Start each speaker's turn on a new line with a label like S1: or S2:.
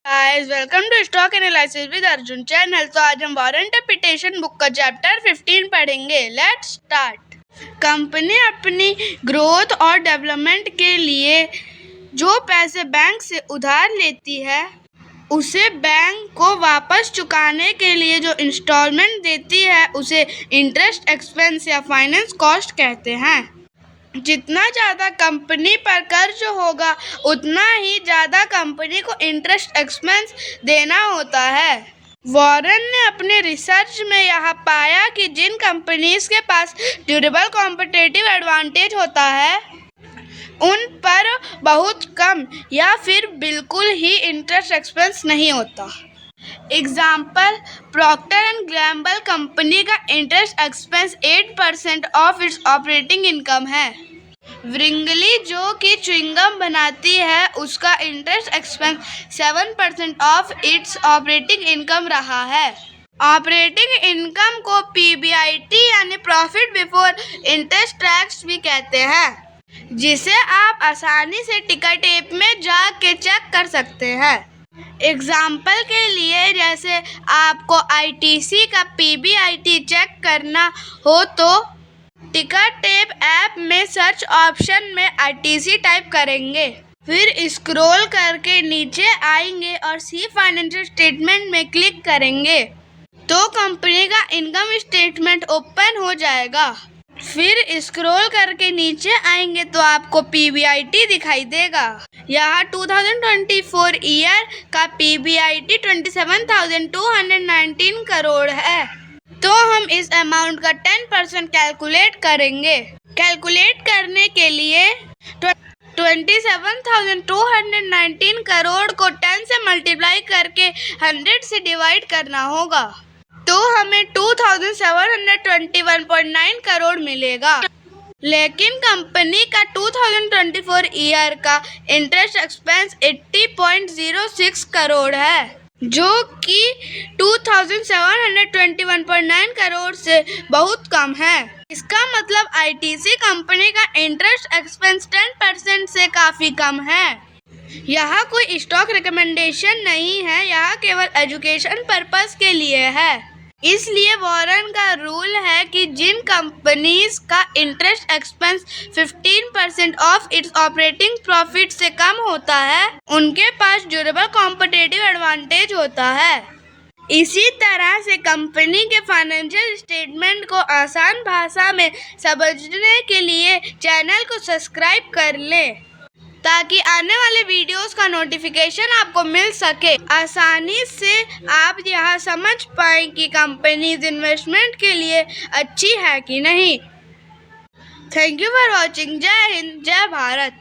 S1: Guys welcome to stock analysis with Arjun channel. तो आज हम वारंट एप्लीकेशन बुक का चैप्टर 15 पढ़ेंगे। Let's start. कंपनी अपनी ग्रोथ और डेवलपमेंट के लिए जो पैसे बैंक से उधार लेती है उसे बैंक को वापस चुकाने के लिए जो इंस्टॉलमेंट देती है उसे इंटरेस्ट एक्सपेंस या फाइनेंस कॉस्ट कहते हैं। जितना ज़्यादा कंपनी पर कर्ज होगा उतना ही ज़्यादा कंपनी को इंटरेस्ट एक्सपेंस देना होता है। वॉरेन ने अपने रिसर्च में यह पाया कि जिन कंपनीज के पास ड्यूरेबल कॉम्पिटिटिव एडवांटेज होता है उन पर बहुत कम या फिर बिल्कुल ही इंटरेस्ट एक्सपेंस नहीं होता। Example, Procter and Gamble company का interest expense 8% of its operating income है। व्रिंगली जो कि च्युइंगम बनाती है उसका interest expense 7% of its operating income रहा है। ऑपरेटिंग इनकम को पीबीआईटी यानी प्रॉफिट बिफोर इंटरेस्ट टैक्स भी कहते हैं, जिसे आप आसानी से टिकट ऐप में जाके चेक कर सकते हैं। एग्जाम्पल के लिए, जैसे आपको आईटीसी का पीबीआईटी चेक करना हो तो टिकट टैब ऐप में सर्च ऑप्शन में आईटीसी टाइप करेंगे, फिर स्क्रॉल करके नीचे आएंगे और सी फाइनेंशियल स्टेटमेंट में क्लिक करेंगे तो कंपनी का इनकम स्टेटमेंट ओपन हो जाएगा। फिर स्क्रॉल करके नीचे आएंगे तो आपको पीबीआईटी दिखाई देगा। यहाँ 2024 ईयर का पीबीआईटी 27,219 करोड़ है। तो हम इस अमाउंट का 10% कैलकुलेट करेंगे। कैलकुलेट करने के लिए 27,219 करोड़ को 10 से मल्टीप्लाई करके 100 से डिवाइड करना होगा तो हमें 2,721.9 करोड़ मिलेगा। लेकिन कंपनी का 2024 ईयर का इंटरेस्ट एक्सपेंस 80.06 करोड़ है, जो कि 2,721.9 करोड़ से बहुत कम है। इसका मतलब आईटीसी कंपनी का इंटरेस्ट एक्सपेंस 10% से काफ़ी कम है। यह कोई स्टॉक रिकमेंडेशन नहीं है, यह केवल एजुकेशन पर्पस के लिए है। इसलिए वॉरेन का रूल है कि जिन कंपनीज का interest expense 15% of its operating profit से कम होता है उनके पास ड्यूरेबल कॉम्पिटिटिव एडवांटेज होता है। इसी तरह से कंपनी के फाइनेंशियल स्टेटमेंट को आसान भाषा में समझने के लिए चैनल को सब्सक्राइब कर लें ताकि आने वाले वीडियोस का नोटिफिकेशन आपको मिल सके। आसानी से आप यह समझ पाएं कि कंपनीज इन्वेस्टमेंट के लिए अच्छी है कि नहीं। Thank you for watching. जय हिंद, जय भारत।